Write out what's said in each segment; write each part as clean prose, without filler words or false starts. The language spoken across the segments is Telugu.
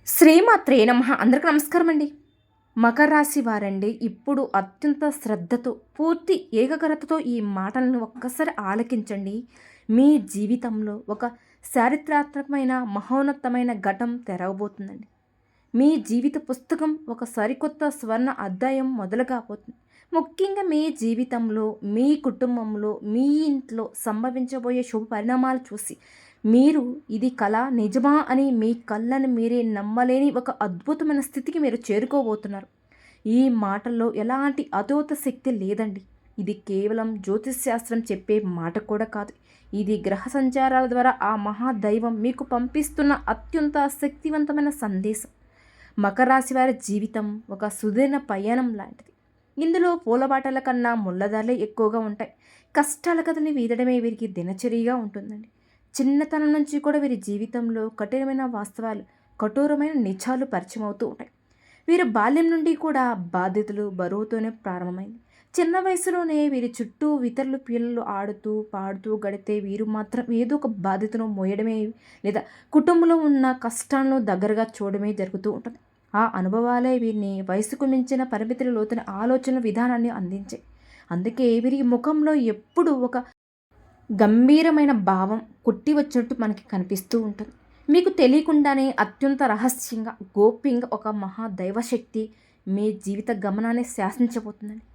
శ్రీమాత్రే నమః. అందరికీ నమస్కారం అండి. మకర రాశి వారండి ఇప్పుడు అత్యంత శ్రద్ధతో, పూర్తి ఏకాగ్రతతో ఈ మాటలను ఒక్కసారి ఆలకించండి. మీ జీవితంలో ఒక చారిత్రాత్మకమైన, మహోన్నతమైన ఘట్టం తెరవబోతుందండి. మీ జీవిత పుస్తకం ఒక సరికొత్త స్వర్ణ అధ్యాయం మొదలు కాబోతుంది. ముఖ్యంగా మీ జీవితంలో, మీ కుటుంబంలో, మీ ఇంట్లో సంభవించబోయే శుభ పరిణామాలు చూసి మీరు ఇది కళ నిజమా అని మీ కళ్ళను మీరే నమ్మలేని ఒక అద్భుతమైన స్థితికి మీరు చేరుకోబోతున్నారు. ఈ మాటల్లో ఎలాంటి అతోత శక్తి లేదండి. ఇది కేవలం జ్యోతిష్శాస్త్రం చెప్పే మాట కూడా కాదు. ఇది గ్రహ సంచారాల ద్వారా ఆ మహాదైవం మీకు పంపిస్తున్న అత్యంత శక్తివంతమైన సందేశం. మకర రాశి వారి జీవితం ఒక సుదీర్ఘ పయనం లాంటిది. ఇందులో పూలబాటల కన్నా ముళ్ళదారులే ఎక్కువగా ఉంటాయి. కష్టాల కథని వీదడమే వీరికి దినచర్యగా ఉంటుందండి. చిన్నతనం నుంచి కూడా వీరి జీవితంలో కఠినమైన వాస్తవాలు, కఠోరమైన నిజాలు పరిచయం అవుతూ ఉంటాయి. వీరు బాల్యం నుండి కూడా బాధ్యతలు బరువుతోనే ప్రారంభమైంది. చిన్న వయసులోనే వీరి చుట్టూ ఇతరులు పిల్లలు ఆడుతూ పాడుతూ గడితే వీరు మాత్రం ఏదో ఒక బాధ్యతను మోయడమే లేదా కుటుంబంలో ఉన్న కష్టాలను దగ్గరగా చూడడమే జరుగుతూ ఉంటుంది. ఆ అనుభవాలే వీరిని వయసుకు మించిన పరిమితుల లోతున ఆలోచన విధానాన్ని అందించాయి. అందుకే వీరి ముఖంలో ఎప్పుడూ ఒక గంభీరమైన భావం కొట్టి వచ్చినట్టు మనకి కనిపిస్తూ ఉంటుంది. మీకు తెలియకుండానే అత్యంత రహస్యంగా, గోప్యంగా ఒక మహా దైవశక్తి మీ జీవిత గమనాన్ని శాసించబోతుందండి.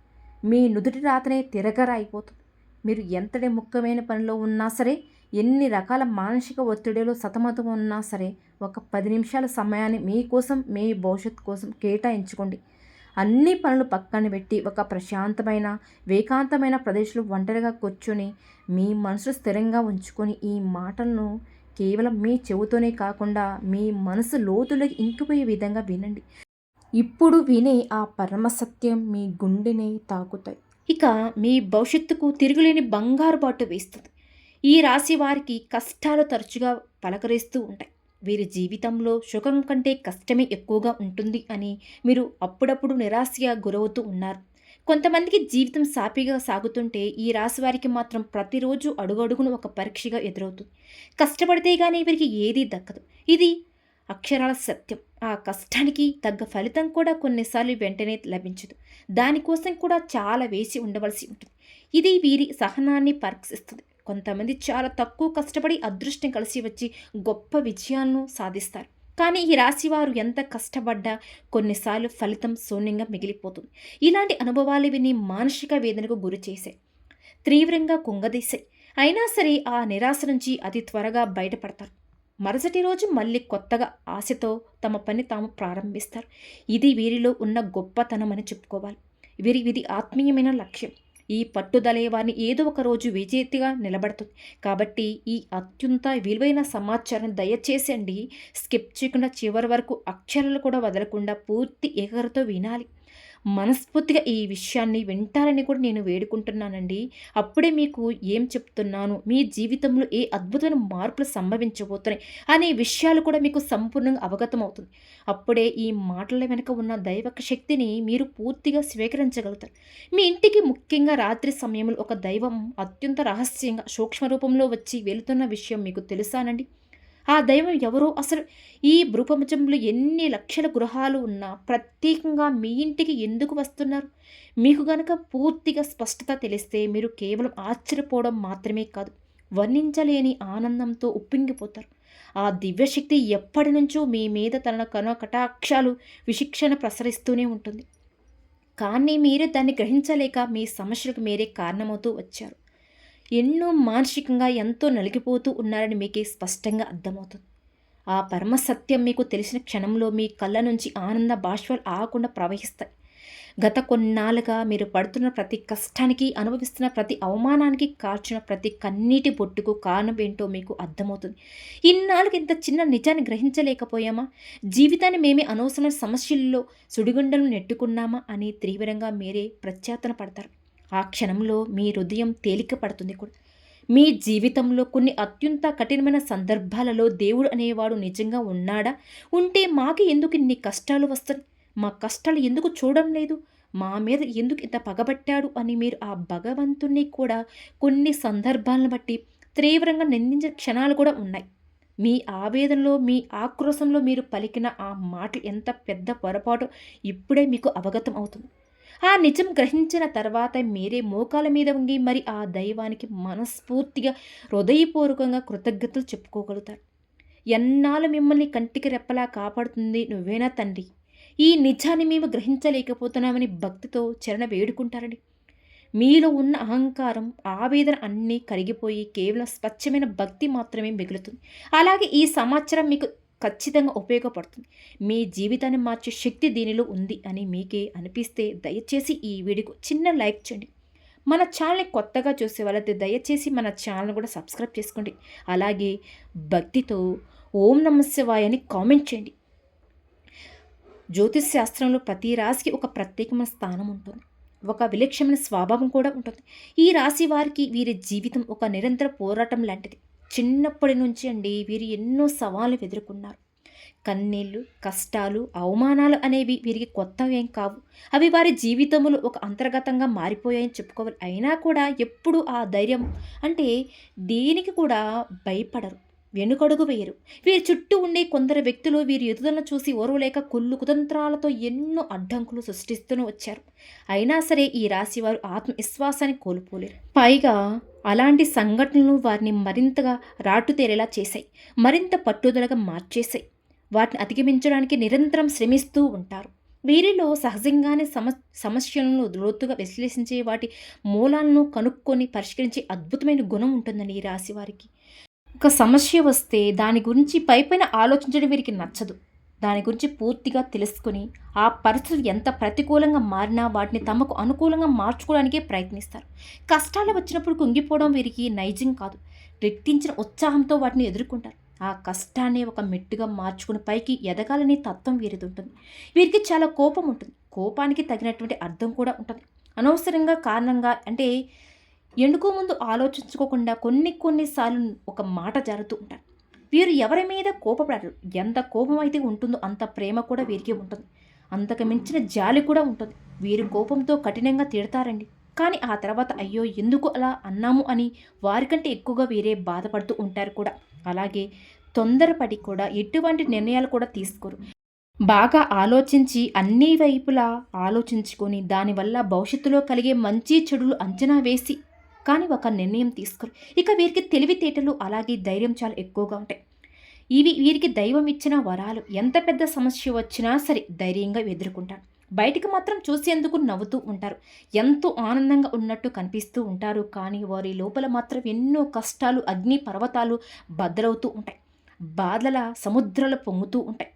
మీ నుదుటి రాతనే తిరగరాయిపోతుంది. మీరు ఎంతటి ముఖ్యమైన పనిలో ఉన్నా సరే, ఎన్ని రకాల మానసిక ఒత్తిడిలో సతమతం ఉన్నా సరే, ఒక 10 నిమిషాల సమయాన్ని మీకోసం, మీ భవిష్యత్తు కోసం కేటాయించుకోండి. అన్ని పనులు పక్కన పెట్టి ఒక ప్రశాంతమైన, ఏకాంతమైన ప్రదేశంలో ఒంటరిగా కూర్చొని మీ మనసు స్థిరంగా ఉంచుకొని ఈ మాటలను కేవలం మీ చెవుతోనే కాకుండా మీ మనసు లోతులోకి ఇంకిపోయే విధంగా వినండి. ఇప్పుడు వినే ఆ పరమ సత్యం మీ గుండెని తాకుతాయి. ఇక మీ భవిష్యత్తుకు తిరుగులేని బంగారు బాటు వేస్తుంది. ఈ రాశి వారికి కష్టాలు తరచుగా పలకరిస్తూ ఉంటాయి. వీరి జీవితంలో సుఖం కంటే కష్టమే ఎక్కువగా ఉంటుంది అని మీరు అప్పుడప్పుడు నిరాశగా గురవుతూ ఉన్నారు. కొంతమందికి జీవితం సాఫీగా సాగుతుంటే ఈ రాశి వారికి మాత్రం ప్రతిరోజు అడుగడుగును ఒక పరీక్షగా ఎదురవుతుంది. కష్టపడితే కానీ వీరికి ఏదీ దక్కదు. ఇది అక్షరాల సత్యం. ఆ కష్టానికి తగ్గ ఫలితం కూడా కొన్నిసార్లు వెంటనే లభించదు. దానికోసం కూడా చాలా వేసి ఉండవలసి ఉంటుంది. ఇది వీరి సహనాన్ని పరీక్షిస్తుంది. కొంతమంది చాలా తక్కువ కష్టపడి అదృష్టం కలిసి వచ్చి గొప్ప విజయాలను సాధిస్తారు. కానీ ఈ రాశివారు ఎంత కష్టపడ్డా కొన్నిసార్లు ఫలితం శూన్యంగా మిగిలిపోతుంది. ఇలాంటి అనుభవాలు విని మానసిక వేదనకు గురి చేశాయి, తీవ్రంగా కుంగదీశాయి. అయినా సరే ఆ నిరాశ నుంచి అతి త్వరగా బయటపడతారు. మరుసటి రోజు మళ్ళీ కొత్తగా ఆశతో తమ పని తాము ప్రారంభిస్తారు. ఇది వీరిలో ఉన్న గొప్పతనం అని చెప్పుకోవాలి. వీరి ఆత్మీయమైన లక్ష్యం. ఈ పట్టుదలే వారిని ఏదో ఒక రోజు విజేతగా నిలబడుతుంది. కాబట్టి ఈ అత్యంత విలువైన సమాచారం దయచేసి స్కిప్ చేయకుండా చివరి వరకు అక్షరాలు కూడా వదలకుండా పూర్తి ఏకరతో వినాలి. మనస్ఫూర్తిగా ఈ విషయాన్ని వింటారని కూడా నేను వేడుకుంటున్నానండి. అప్పుడే మీకు ఏం చెప్తున్నాను, మీ జీవితంలో ఏ అద్భుతమైన మార్పులు సంభవించబోతున్నాయి అనే విషయాలు కూడా మీకు సంపూర్ణంగా అవగతమవుతుంది. అప్పుడే ఈ మాటల వెనుక ఉన్న దైవక శక్తిని మీరు పూర్తిగా స్వీకరించగలుగుతారు. మీ ఇంటికి ముఖ్యంగా రాత్రి సమయంలో ఒక దైవం అత్యంత రహస్యంగా సూక్ష్మ రూపంలో వచ్చి వెళుతున్న విషయం మీకు తెలుసానండి? ఆ దైవం ఎవరో అసలు ఈ భూప్రపంచంలో ఎన్ని లక్షల గృహాలు ఉన్నా ప్రత్యేకంగా మీ ఇంటికి ఎందుకు వస్తున్నారు? మీకు గనక పూర్తిగా స్పష్టత తెలిస్తే మీరు కేవలం ఆశ్చర్యపోవడం మాత్రమే కాదు, వర్ణించలేని ఆనందంతో ఉప్పొంగిపోతారు. ఆ దివ్యశక్తి ఎప్పటి నుంచో మీ మీద తన కటాక్షాలు విశిక్షణ ప్రసరిస్తూనే ఉంటుంది. కానీ మీరు దాన్ని గ్రహించలేక మీ సమస్యలకు మీరే కారణమవుతూ వచ్చారు. ఎన్నో మానసికంగా ఎంతో నలిగిపోతూ ఉన్నారని మీకే స్పష్టంగా అర్థమవుతుంది. ఆ పరమ సత్యం మీకు తెలిసిన క్షణంలో మీ కళ్ళ నుంచి ఆనంద బాష్పాలు ఆగకుండా ప్రవహిస్తాయి. గత కొన్నాళ్ళుగా మీరు పడుతున్న ప్రతి కష్టానికి, అనుభవిస్తున్న ప్రతి అవమానానికి, కార్చిన ప్రతి కన్నీటి బొట్టుకు కారణం ఏంటో మీకు అర్థమవుతుంది. ఇన్నాళ్ళకి ఇంత చిన్న నిజాన్ని గ్రహించలేకపోయామా? జీవితాన్ని మేమే అనవసరమైన సమస్యల్లో సుడిగుండలు నెట్టుకున్నామా అని తీవ్రంగా మీరే ప్రత్యాతన పడతారు. ఆ క్షణంలో మీ హృదయం తేలిక పడుతుంది కూడా. మీ జీవితంలో కొన్ని అత్యంత కఠినమైన సందర్భాలలో దేవుడు అనేవాడు నిజంగా ఉన్నాడా? ఉంటే మాకు ఎందుకు ఇన్ని కష్టాలు వస్తాయి? మా కష్టాలు ఎందుకు చూడడం లేదు? మా మీద ఎందుకు ఇంత పగబట్టాడు అని మీరు ఆ భగవంతుణ్ణి కూడా కొన్ని సందర్భాలను బట్టి తీవ్రంగా నిందించిన క్షణాలు కూడా ఉన్నాయి. మీ ఆవేదనలో, మీ ఆక్రోశంలో మీరు పలికిన ఆ మాటలు ఎంత పెద్ద పొరపాటో ఇప్పుడే మీకు అవగతం అవుతుంది. ఆ నిజం గ్రహించిన తర్వాత మీరే మోకాల మీద వంగి మరి ఆ దైవానికి మనస్ఫూర్తిగా, హృదయపూర్వకంగా కృతజ్ఞతలు చెప్పుకోగలుగుతారు. ఎన్నాళ్ళు మిమ్మల్ని కంటికి రెప్పలా కాపాడుతుంది నువ్వేనా తండ్రి? ఈ నిజాన్ని మేము గ్రహించలేకపోతున్నామని భక్తితో చరణ వేడుకుంటారండి. మీలో ఉన్న అహంకారం, ఆవేదన అన్నీ కరిగిపోయి కేవలం స్వచ్ఛమైన భక్తి మాత్రమే మిగులుతుంది. అలాగే ఈ సమాచారం మీకు ఖచ్చితంగా ఉపయోగపడుతుంది. మీ జీవితాన్ని మార్చే శక్తి దీనిలో ఉంది అని మీకే అనిపిస్తే దయచేసి ఈ వీడియోకు చిన్న లైక్ చేయండి. మన ఛానల్‌ని కొత్తగా చూసే వాళ్ళైతే దయచేసి మన ఛానల్‌ని కూడా సబ్స్క్రైబ్ చేసుకోండి. అలాగే భక్తితో ఓం నమః శివాయ అని కామెంట్ చేయండి. జ్యోతిష్ శాస్త్రంలో ప్రతి రాశికి ఒక ప్రత్యేకమైన స్థానం ఉంటుంది. ఒక విలక్షణమైన స్వభావం కూడా ఉంటుంది. ఈ రాశి వారికి వీరి జీవితం ఒక నిరంతర పోరాటం లాంటిది. చిన్నప్పటి నుంచి అండి వీరు ఎన్నో సవాళ్లు ఎదుర్కొన్నారు. కన్నీళ్ళు, కష్టాలు, అవమానాలు అనేవి వీరికి కొత్తవేం కావు. అవి వారి జీవితంలో ఒక అంతర్గతంగా మారిపోయాయని చెప్పుకోవాలి. అయినా కూడా ఎప్పుడు ఆ ధైర్యం అంటే దేనికి కూడా భయపడరు. వెనుకడుగు వేయరు. వీరి చుట్టూ ఉండే కొందరు వ్యక్తులు వీరి ఎదుగుదలను చూసి ఓర్వలేక కుళ్ళు కుతంత్రాలతో ఎన్నో అడ్డంకులు సృష్టిస్తూనే వచ్చారు. అయినా సరే ఈ రాశి వారు ఆత్మవిశ్వాసాన్ని కోల్పోలేరు. పైగా అలాంటి సంఘటనలు వారిని మరింతగా రాటుతేరేలా చేశాయి. మరింత పట్టుదలగా మార్చేశాయి. వాటిని అధిగమించడానికి నిరంతరం శ్రమిస్తూ ఉంటారు. వీరిలో సహజంగానే సమస్యలను లోతుగా విశ్లేషించే వాటి మూలాలను కనుక్కొని పరిష్కరించే అద్భుతమైన గుణం ఉంటుందండి ఈ రాశి వారికి. ఒక సమస్య వస్తే దాని గురించి పైపైన ఆలోచించడం వీరికి నచ్చదు. దాని గురించి పూర్తిగా తెలుసుకుని ఆ పరిస్థితులు ఎంత ప్రతికూలంగా మారినా వాటిని తమకు అనుకూలంగా మార్చుకోవడానికే ప్రయత్నిస్తారు. కష్టాలు వచ్చినప్పుడు కుంగిపోవడం వీరికి నైజం కాదు. రెట్టించిన ఉత్సాహంతో వాటిని ఎదుర్కొంటారు. ఆ కష్టాన్ని ఒక మెట్టుగా మార్చుకుని పైకి ఎదగాలని తత్వం వీరిది ఉంటుంది. వీరికి చాలా కోపం ఉంటుంది. కోపానికి తగినటువంటి అర్థం కూడా ఉంటుంది. అనవసరంగా కారణంగా అంటే ఎందుకు ముందు ఆలోచించుకోకుండా కొన్నిసార్లు ఒక మాట జారుతూ ఉంటారు. వీరు ఎవరి మీద కోపపడరు. ఎంత కోపం అయితే ఉంటుందో అంత ప్రేమ కూడా వీరికి ఉంటుంది. అంతకు మించిన జాలి కూడా ఉంటుంది. వీరు కోపంతో కఠినంగా తిడతారండి. కానీ ఆ తర్వాత అయ్యో ఎందుకు అలా అన్నాము అని వారికంటే ఎక్కువగా వీరే బాధపడుతూ ఉంటారు కూడా. అలాగే తొందరపడి కూడా ఎటువంటి నిర్ణయాలు కూడా తీసుకోరు. బాగా ఆలోచించి అన్ని వైపులా ఆలోచించుకొని దానివల్ల భవిష్యత్తులో కలిగే మంచి చెడులు అంచనా వేసి కానీ ఒక నిర్ణయం తీసుకోరు. ఇక వీరికి తెలివితేటలు అలాగే ధైర్యం చాలా ఎక్కువగా ఉంటాయి. ఇవి వీరికి దైవం ఇచ్చిన వరాలు. ఎంత పెద్ద సమస్య వచ్చినా సరే ధైర్యంగా ఎదుర్కొంటారు. బయటికి మాత్రం చూసేందుకు నవ్వుతూ ఉంటారు. ఎంతో ఆనందంగా ఉన్నట్టు కనిపిస్తూ ఉంటారు. కానీ వారి లోపల మాత్రం ఎన్నో కష్టాలు, అగ్ని పర్వతాలు బద్దలవుతూ ఉంటాయి. బాధల సముద్రాలు పొంగుతూ ఉంటాయి.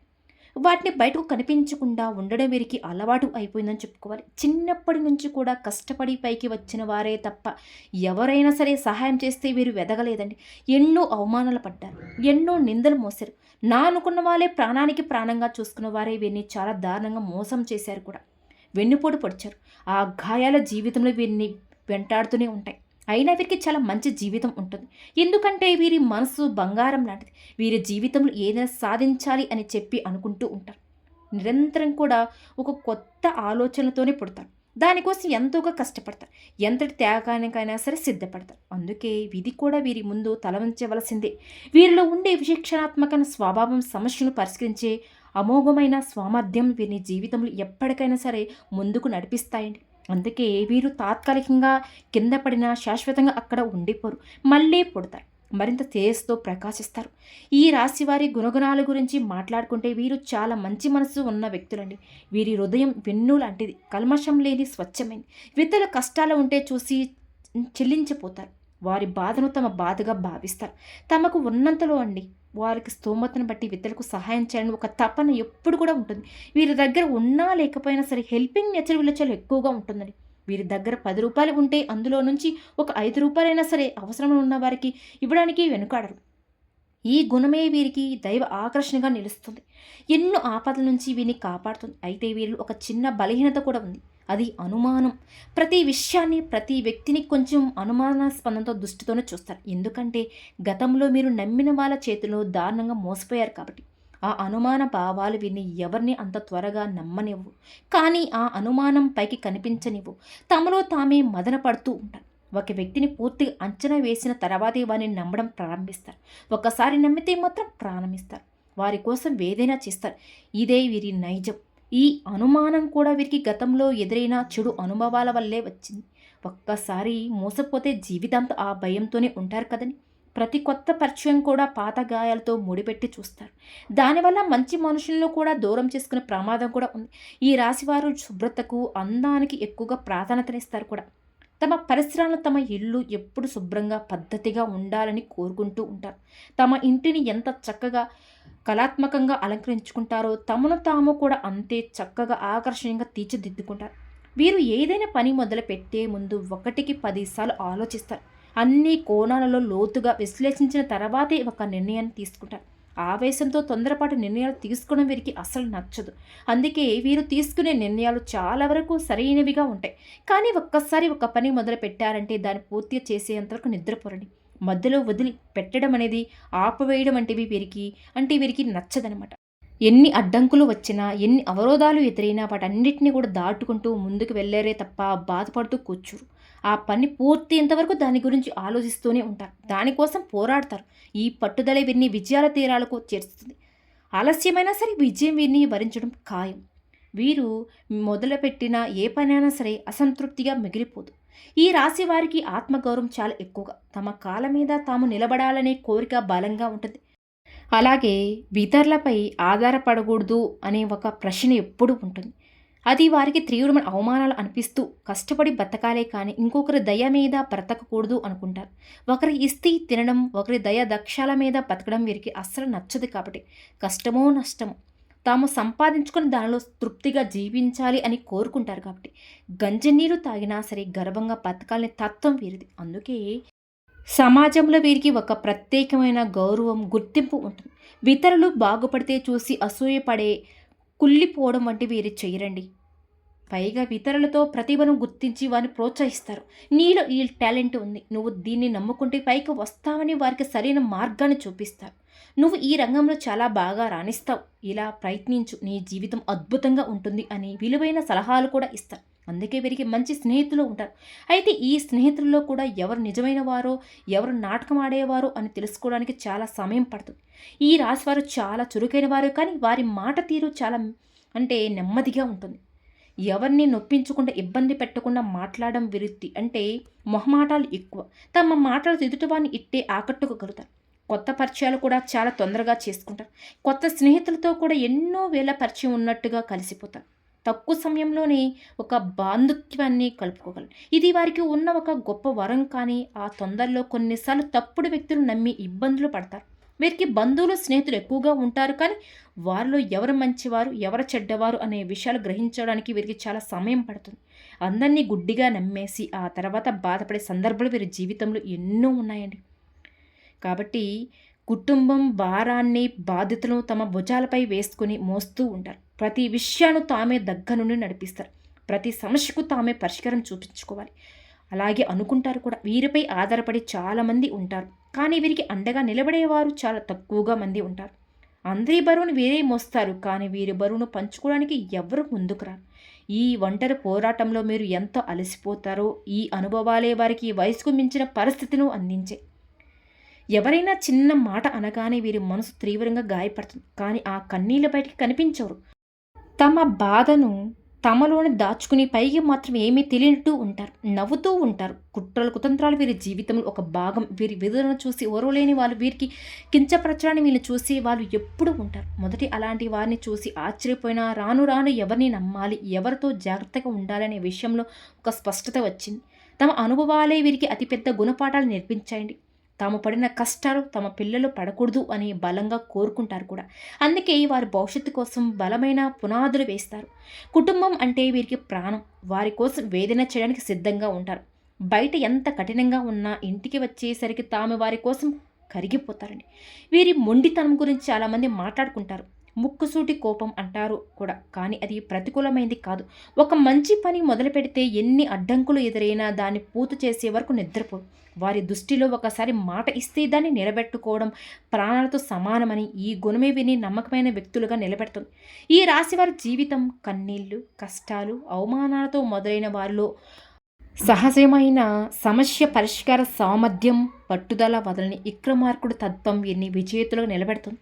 వాటిని బయటకు కనిపించకుండా ఉండడం వీరికి అలవాటు అయిపోయిందని చెప్పుకోవాలి. చిన్నప్పటి నుంచి కూడా కష్టపడి పైకి వచ్చిన వారే తప్ప ఎవరైనా సరే సహాయం చేస్తే వీరు వెదగలేదండి. ఎన్నో అవమానాలు పడ్డారు. ఎన్నో నిందలు మోసారు. నా అనుకున్న వాళ్ళే ప్రాణానికి ప్రాణంగా చూసుకున్న వారే వీరిని చాలా దారుణంగా మోసం చేశారు కూడా. వెన్నుపోటు పొడిచారు. ఆ గాయాల జీవితంలో వీరిని వెంటాడుతూనే ఉంటాయి. అయినా వీరికి చాలా మంచి జీవితం ఉంటుంది. ఎందుకంటే వీరి మనసు బంగారం లాంటిది. వీరి జీవితంలో ఏదైనా సాధించాలి అని చెప్పి అనుకుంటూ ఉంటారు. నిరంతరం కూడా ఒక కొత్త ఆలోచనతోనే పుడతారు. దానికోసం ఎంతోగా కష్టపడతారు. ఎంతటి త్యాగానికైనా సరే సిద్ధపడతారు. అందుకే విధి కూడా వీరి ముందు తల వంచవలసిందే. వీరిలో ఉండే విచక్షణాత్మక స్వభావం సమస్యను పరిష్కరించే అమోఘమైన సామర్థ్యం వీరిని జీవితంలో ఎప్పటికైనా సరే ముందుకు నడిపిస్తాయండి. అందుకే వీరు తాత్కాలికంగా కింద పడినా శాశ్వతంగా అక్కడ ఉండిపోరు. మళ్ళీ పుడతారు. మరింత తేజస్తో ప్రకాశిస్తారు. ఈ రాశి వారి గుణగుణాల గురించి మాట్లాడుకుంటే వీరు చాలా మంచి మనసు ఉన్న వ్యక్తులండి. వీరి హృదయం వెన్ను లాంటిది. కల్మషం లేని స్వచ్ఛమైంది. ఇతరుల కష్టాలు ఉంటే చూసి చెల్లించిపోతారు. వారి బాధను తమ బాధగా భావిస్తారు. తమకు ఉన్నంతలో అండి వారికి స్తోమతను బట్టి ఇతరులకు సహాయం చేయాలని ఒక తపన ఎప్పుడు కూడా ఉంటుంది. వీరి దగ్గర ఉన్నా లేకపోయినా సరే హెల్పింగ్ నేచర్ వీళ్ళ చాలా ఎక్కువగా ఉంటుందండి. వీరి దగ్గర 10 రూపాయలు ఉంటే అందులో నుంచి ఒక 5 రూపాయలైనా సరే అవసరం ఉన్న వారికి ఇవ్వడానికి వెనుకాడరు. ఈ గుణమే వీరికి దైవ ఆకర్షణగా నిలుస్తుంది. ఎన్నో ఆపదల నుంచి వీరిని కాపాడుతుంది. అయితే వీరిలో ఒక చిన్న బలహీనత కూడా ఉంది. అది అనుమానం. ప్రతి విషయాన్ని, ప్రతి వ్యక్తిని కొంచెం అనుమానాస్పదంతో దృష్టితోనే చూస్తారు. ఎందుకంటే గతంలో మీరు నమ్మిన వాళ్ళ చేతిలో దారుణంగా మోసపోయారు కాబట్టి. ఆ అనుమాన భావాలు వీరిని ఎవరిని అంత త్వరగా నమ్మనివ్వు. కానీ ఆ అనుమానం పైకి కనిపించనివ్వు. తమలో తామే మదన పడుతూ ఉంటారు. ఒక వ్యక్తిని పూర్తిగా అంచనా వేసిన తర్వాతే వారిని నమ్మడం ప్రారంభిస్తారు. ఒక్కసారి నమ్మితే మాత్రం ప్రారంభిస్తారు. వారి కోసం ఏదైనా చేస్తారు. ఇదే వీరి నైజం. ఈ అనుమానం కూడా వీరికి గతంలో ఎదురైన చెడు అనుభవాల వల్లే వచ్చింది. ఒక్కసారి మోసపోతే జీవితాంతం ఆ భయంతోనే ఉంటారు కదని. ప్రతి కొత్త పరిచయం కూడా పాత గాయాలతో ముడిపెట్టి చూస్తారు. దానివల్ల మంచి మనుషులను కూడా దూరం చేసుకునే ప్రమాదం కూడా ఉంది. ఈ రాశివారు శుభ్రతకు, అందానికి ఎక్కువగా ప్రాధాన్యతనిస్తారు కూడా. తమ పరిసరాలను, తమ ఇల్లు ఎప్పుడు శుభ్రంగా, పద్ధతిగా ఉండాలని కోరుకుంటూ ఉంటారు. తమ ఇంటిని ఎంత చక్కగా, కళాత్మకంగా అలంకరించుకుంటారో తమను తాము కూడా అంతే చక్కగా, ఆకర్షణీయంగా తీర్చిదిద్దుకుంటారు. వీరు ఏదైనా పని మొదలు పెట్టే ముందు 1కి 10 సార్లు ఆలోచిస్తారు. అన్ని కోణాలలో లోతుగా విశ్లేషించిన తర్వాతే ఒక నిర్ణయాన్ని తీసుకుంటారు. ఆవేశంతో తొందరపాటు నిర్ణయాలు తీసుకోవడం వీరికి అస్సలు నచ్చదు. అందుకే వీరు తీసుకునే నిర్ణయాలు చాలా వరకు సరైనవిగా ఉంటాయి. కానీ ఒక్కసారి ఒక పని మొదలు పెట్టారంటే దాన్ని పూర్తిగా చేసేంతవరకు నిద్రపోరండి. మధ్యలో వదిలి పెట్టడం అనేది, ఆపివేయడం వీరికి నచ్చదనమాట. ఎన్ని అడ్డంకులు వచ్చినా, ఎన్ని అవరోధాలు ఎదురైనా వాటన్నిటిని కూడా దాటుకుంటూ ముందుకు వెళ్ళారే తప్ప బాధపడుతూ కూర్చోరు. ఆ పని పూర్తయ్యేంతవరకు దాని గురించి ఆలోచిస్తూనే ఉంటారు. దానికోసం పోరాడతారు. ఈ పట్టుదల వీరిని విజయాల తీరాలకు చేరుస్తుంది. ఆలస్యమైనా సరే విజయం వీరిని వరించడం ఖాయం. వీరు మొదలుపెట్టిన ఏ పనైనా సరే అసంతృప్తిగా మిగిలిపోదు. ఈ రాశి వారికి ఆత్మగౌరవం చాలా ఎక్కువగా, తమ కాళ్ళ మీద తాము నిలబడాలనే కోరిక బలంగా ఉంటుంది. అలాగే ఇతరులపై ఆధారపడకూడదు అనే ఒక ప్రశ్న ఎప్పుడూ ఉంటుంది. అది వారికి తీవ్రమైన అవమానాలు అనిపిస్తూ కష్టపడి బతకాలే కానీ ఇంకొకరి దయ మీద బ్రతకకూడదు అనుకుంటారు. ఒకరి ఇస్తీ తినడం, ఒకరి దయ దక్షాల మీద బతకడం వీరికి అస్సలు నచ్చదు. కాబట్టి కష్టమో నష్టమో తాము సంపాదించుకుని దానిలో తృప్తిగా జీవించాలి అని కోరుకుంటారు. కాబట్టి గంజినీరు తాగినా సరే గర్వంగా బతకాలనే తత్వం వీరిది. అందుకే సమాజంలో వీరికి ఒక ప్రత్యేకమైన గౌరవం, గుర్తింపు ఉంటుంది. ఇతరులు బాగుపడితే చూసి అసూయపడే, కుళ్ళిపోవడం వంటి వీరు చేయరండి. పైగా ఇతరులతో ప్రతిభను గుర్తించి వారిని ప్రోత్సహిస్తారు. నీలో ఈ టాలెంట్ ఉంది, నువ్వు దీన్ని నమ్ముకుంటే పైకి వస్తావని వారికి సరైన మార్గాన్ని చూపిస్తారు. నువ్వు ఈ రంగంలో చాలా బాగా రాణిస్తావు, ఇలా ప్రయత్నించు, నీ జీవితం అద్భుతంగా ఉంటుంది అని విలువైన సలహాలు కూడా ఇస్తారు. అందుకే వీరికి మంచి స్నేహితులు ఉంటారు. అయితే ఈ స్నేహితుల్లో కూడా ఎవరు నిజమైన వారో, ఎవరు నాటకం ఆడేవారో అని తెలుసుకోవడానికి చాలా సమయం పడుతుంది. ఈ రాశివారు చాలా చురుకైన వారు, కానీ వారి మాట తీరు చాలా నెమ్మదిగా ఉంటుంది. ఎవరిని నొప్పించకుండా, ఇబ్బంది పెట్టకుండా మాట్లాడడం విరుద్ధి. మొహమాటాలు ఎక్కువ. తమ మాటలు ఎదుటివారిని ఇట్టే ఆకట్టుకోగలుగుతారు. కొత్త పరిచయాలు కూడా చాలా తొందరగా చేసుకుంటారు. కొత్త స్నేహితులతో కూడా ఎన్నో వేల పరిచయం ఉన్నట్టుగా కలిసిపోతారు. తక్కువ సమయంలోనే ఒక బాంధుత్వాన్ని కలుపుకోగలరు. ఇది వారికి ఉన్న ఒక గొప్ప వరం. కానీ ఆ తొందరలో కొన్నిసార్లు తప్పుడు వ్యక్తులు నమ్మి ఇబ్బందులు పడతారు. వీరికి బంధువులు, స్నేహితులు ఎక్కువగా ఉంటారు. కానీ వారిలో ఎవరు మంచివారు, ఎవరు చెడ్డవారు అనే విషయాలు గ్రహించడానికి వీరికి చాలా సమయం పడుతుంది. అందరినీ గుడ్డిగా నమ్మేసి ఆ తర్వాత బాధపడే సందర్భాలు వీరి జీవితంలో ఎన్నో ఉన్నాయండి. కాబట్టి కుటుంబం భారాన్ని, బాధ్యతలను తమ భుజాలపై వేసుకుని మోస్తూ ఉంటారు. ప్రతి విషయాన్ని తామే దగ్గర నుండి నడిపిస్తారు. ప్రతి సమస్యకు తామే పరిష్కారం చూపించుకోవాలి అలాగే అనుకుంటారు కూడా. వీరిపై ఆధారపడి చాలామంది ఉంటారు. కానీ వీరికి అండగా నిలబడేవారు చాలా తక్కువగా మంది ఉంటారు. అందరి బరువును వీరే మోస్తారు. కానీ వీరి బరువును పంచుకోవడానికి ఎవరు ముందుకు రారు. ఈ ఒంటరి పోరాటంలో మీరు ఎంతో అలసిపోతారో ఈ అనుభవాలే వారికి వయసుకు మించిన పరిస్థితిని అందించే. ఎవరైనా చిన్న మాట అనగానే వీరి మనసు తీవ్రంగా గాయపడుతుంది. కానీ ఆ కన్నీళ్ళ బయటికి కనిపించరు. తమ బాధను తమలోనే దాచుకుని పైకి మాత్రం ఏమీ తెలియనట్టు ఉంటారు. నవ్వుతూ ఉంటారు. కుట్రలు, కుతంత్రాలు వీరి జీవితంలో ఒక భాగం. వీరి విధులను చూసి ఓర్వలేని వాళ్ళు, వీరికి కించపరచడాన్ని వీళ్ళు చూసి వాళ్ళు ఎప్పుడూ ఉంటారు. మొదటి అలాంటి వారిని చూసి ఆశ్చర్యపోయినా రాను రాను ఎవరిని నమ్మాలి, ఎవరితో జాగ్రత్తగా ఉండాలనే విషయంలో ఒక స్పష్టత వచ్చింది. తమ అనుభవాలే వీరికి అతిపెద్ద గుణపాఠాలు నేర్పించాయండి. తాము పడిన కష్టాలు తమ పిల్లలు పడకూడదు అని బలంగా కోరుకుంటారు కూడా. అందుకే వారి భవిష్యత్తు కోసం బలమైన పునాదులు వేస్తారు. కుటుంబం అంటే వీరికి ప్రాణం. వారి కోసం వేదన చేయడానికి సిద్ధంగా ఉంటారు. బయట ఎంత కఠినంగా ఉన్నా ఇంటికి వచ్చేసరికి తాము వారి కోసం కరిగిపోతారండి. వీరి మొండితనం గురించి చాలామంది మాట్లాడుకుంటారు. ముక్కుసూటి కోపం అంటారు కూడా. కానీ అది ప్రతికూలమైంది కాదు. ఒక మంచి పని మొదలు పెడితే ఎన్ని అడ్డంకులు ఎదురైనా దాన్ని పూర్తి చేసే వరకు నిద్రపోరు. వారి దృష్టిలో ఒకసారి మాట ఇస్తే దాన్ని నిలబెట్టుకోవడం ప్రాణాలతో సమానమని ఈ గుణమే విని నమ్మకమైన వ్యక్తులుగా నిలబెడుతుంది. ఈ రాశి వారి జీవితం కన్నీళ్లు, కష్టాలు, అవమానాలతో మొదలైన వారిలో సహజమైన సమస్య పరిష్కార సామర్థ్యం, పట్టుదల వదలని విక్రమార్కుడు తత్వం వీరిని విజేతలుగా నిలబెడుతుంది.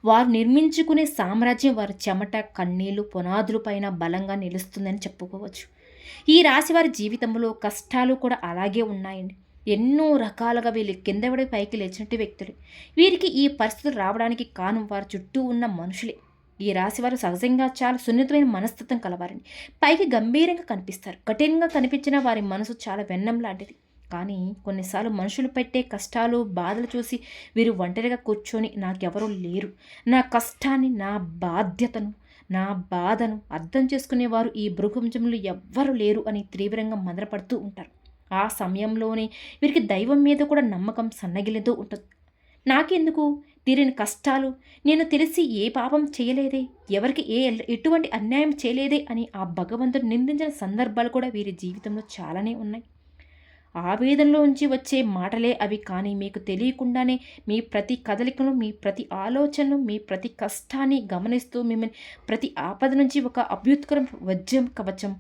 వారు నిర్మించుకునే సామ్రాజ్యం వారి చెమట, కన్నీళ్లు, పునాదుల పైన బలంగా నిలుస్తుందని చెప్పుకోవచ్చు. ఈ రాశి వారి జీవితంలో కష్టాలు కూడా అలాగే ఉన్నాయండి. ఎన్నో రకాలుగా వీళ్ళు కింద పడి పైకి లేచినట్టు వ్యక్తులు. వీరికి ఈ పరిస్థితులు రావడానికి కారణం వారి చుట్టూ ఉన్న మనుషులే. ఈ రాశివారు సహజంగా చాలా సున్నితమైన మనస్తత్వం కలవారని. పైకి గంభీరంగా కనిపిస్తారు. కఠినంగా కనిపించిన వారి మనసు చాలా వెన్నం లాంటిది. కానీ కొన్నిసార్లు మనుషులు పెట్టే కష్టాలు, బాధలు చూసి వీరు ఒంటరిగా కూర్చొని నాకెవరూ లేరు, నా కష్టాన్ని, నా బాధ్యతను, నా బాధను అర్థం చేసుకునేవారు ఈ భృగుంజంలో ఎవ్వరూ లేరు అని తీవ్రంగా మదనపడుతూ ఉంటారు. ఆ సమయంలోనే వీరికి దైవం మీద కూడా నమ్మకం సన్నగిలుతూ ఉంటుంది. నాకెందుకు తీరని కష్టాలు, నేను తెలిసి ఏ పాపం చేయలేదే, ఎవరికి ఎటువంటి అన్యాయం చేయలేదే అని ఆ భగవంతుడు నిందించిన సందర్భాలు కూడా వీరి జీవితంలో చాలానే ఉన్నాయి. ఆవేదనలో ఉంచి వచ్చే మాటలే అవి. కానీ మీకు తెలియకుండానే మీ ప్రతి కదలికను, మీ ప్రతి ఆలోచనను, మీ ప్రతి కష్టాన్ని గమనిస్తూ మిమ్మల్ని ప్రతి ఆపద నుంచి ఒక అభ్యుత్కరం వజ్రం కవచం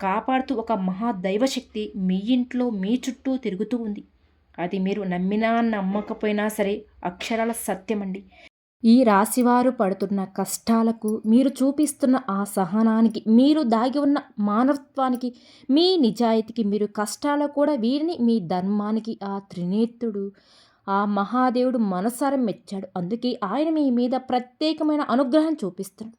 కాపాడుతూ ఒక మహాదైవశక్తి మీ ఇంట్లో మీ చుట్టూ తిరుగుతూ ఉంది. అది మీరు నమ్మినా నమ్మకపోయినా సరే అక్షరాల సత్యమండి. ఈ రాశివారు పడుతున్న కష్టాలకు, మీరు చూపిస్తున్న ఆ సహనానికి, మీరు దాగి ఉన్న మానవత్వానికి, మీ నిజాయితీకి, మీరు కష్టాలు కూడా వీరిని మీ ధర్మానికి ఆ త్రినేత్రుడు, ఆ మహాదేవుడు మనసారా మెచ్చాడు. అందుకే ఆయన మీ మీద ప్రత్యేకమైన అనుగ్రహం చూపిస్తున్నాడు.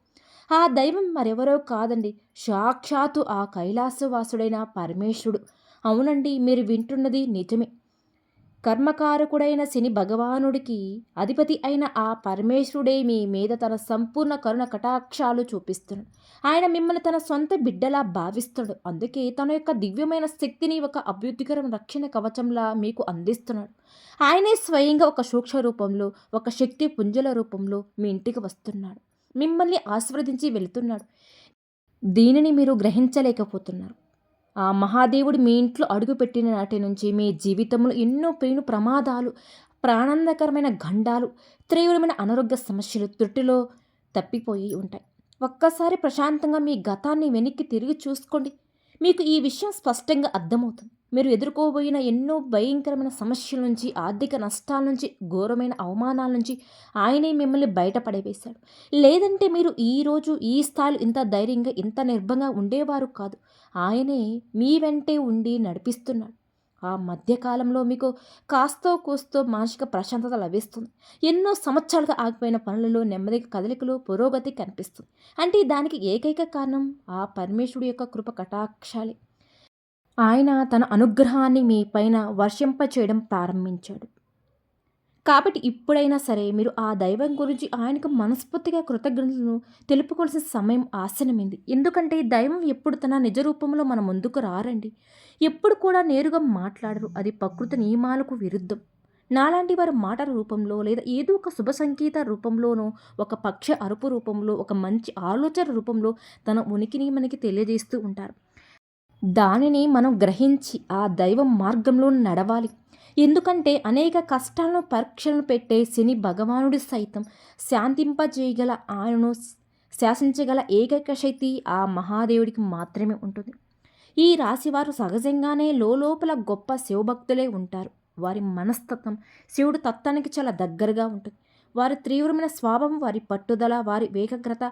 ఆ దైవం మరెవరో కాదండి, సాక్షాత్తు ఆ కైలాసవాసుడైన పరమేశ్వరుడు. అవునండి, మీరు వింటున్నది నిజమే. కర్మకారకుడైన శని భగవానుడికి అధిపతి అయిన ఆ పరమేశ్వరుడే మీ మీద తన సంపూర్ణ కరుణ కటాక్షాలు చూపిస్తున్నాడు. ఆయన మిమ్మల్ని తన సొంత బిడ్డలా భావిస్తాడు. అందుకే తన యొక్క దివ్యమైన శక్తిని ఒక అభ్యుద్ధికరం రక్షణ కవచంలా మీకు అందిస్తున్నాడు. ఆయనే స్వయంగా ఒక సూక్ష్మ రూపంలో, ఒక శక్తి పుంజల రూపంలో మీ ఇంటికి వస్తున్నాడు. మిమ్మల్ని ఆశీర్వదించి వెళుతున్నాడు. దీనిని మీరు గ్రహించలేకపోతున్నారు. ఆ మహాదేవుడు మీ ఇంట్లో అడుగుపెట్టిన నాటి నుంచి మీ జీవితంలో ఎన్నో పెను ప్రమాదాలు, ప్రాణాంతకరమైన గండాలు, తీవ్రమైన అనారోగ్య సమస్యలు త్రుటిలో తప్పిపోయి ఉంటాయి. ఒక్కసారి ప్రశాంతంగా మీ గతాన్ని వెనక్కి తిరిగి చూసుకోండి. మీకు ఈ విషయం స్పష్టంగా అర్థమవుతుంది. మీరు ఎదుర్కోబోయిన ఎన్నో భయంకరమైన సమస్యల నుంచి, ఆర్థిక నష్టాల నుంచి, ఘోరమైన అవమానాల నుంచి ఆయనే మిమ్మల్ని బయటపడవేశాడు. లేదంటే మీరు ఈరోజు ఈ స్థాయిలో ఇంత ధైర్యంగా, ఇంత నిర్భంగా ఉండేవారు కాదు. ఆయనే మీ వెంటే ఉండి నడిపిస్తున్నాడు. ఆ మధ్యకాలంలో మీకు కాస్తో కూస్తో మానసిక ప్రశాంతత లభిస్తుంది. ఎన్నో సంవత్సరాలుగా ఆగిపోయిన పనులలో నెమ్మదిగా కదలికలు, పురోగతి కనిపిస్తుంది. అంటే దానికి ఏకైక కారణం ఆ పరమేశ్వరుడు యొక్క కృప కటాక్షాలే. ఆయన తన అనుగ్రహాన్ని మీ పైన వర్షింపచేయడం ప్రారంభించాడు. కాబట్టి ఇప్పుడైనా సరే మీరు ఆ దైవం గురించి ఆయనకు మనస్ఫూర్తిగా కృతజ్ఞతలను తెలుపుకోవాల్సిన సమయం ఆసనమైంది. ఎందుకంటే దైవం ఎప్పుడు తన నిజ రూపంలో మన ముందుకు రారండి. ఎప్పుడు కూడా నేరుగా మాట్లాడరు. అది ప్రకృతి నియమాలకు విరుద్ధం. నాలాంటి వారి మాటల రూపంలో లేదా ఏదో ఒక శుభ సంకేత రూపంలోనో, ఒక పక్ష అరుపు రూపంలో, ఒక మంచి ఆలోచన రూపంలో తన ఉనికిని మనకి తెలియజేస్తూ ఉంటారు. దానిని మనం గ్రహించి ఆ దైవం మార్గంలో నడవాలి. ఎందుకంటే అనేక కష్టాలను పరీక్షలను పెట్టే శని భగవానుడు సైతం శాంతింపజేయగల, ఆయనను శాసించగల ఏకైక శక్తి ఆ మహాదేవుడికి మాత్రమే ఉంటుంది. ఈ రాశివారు సహజంగానే లోపల గొప్ప శివభక్తులే ఉంటారు. వారి మనస్తత్వం శివుడు తత్వానికి చాలా దగ్గరగా ఉంటుంది. వారి తీవ్రమైన స్వభావం, వారి పట్టుదల, వారి ఏకాగ్రత,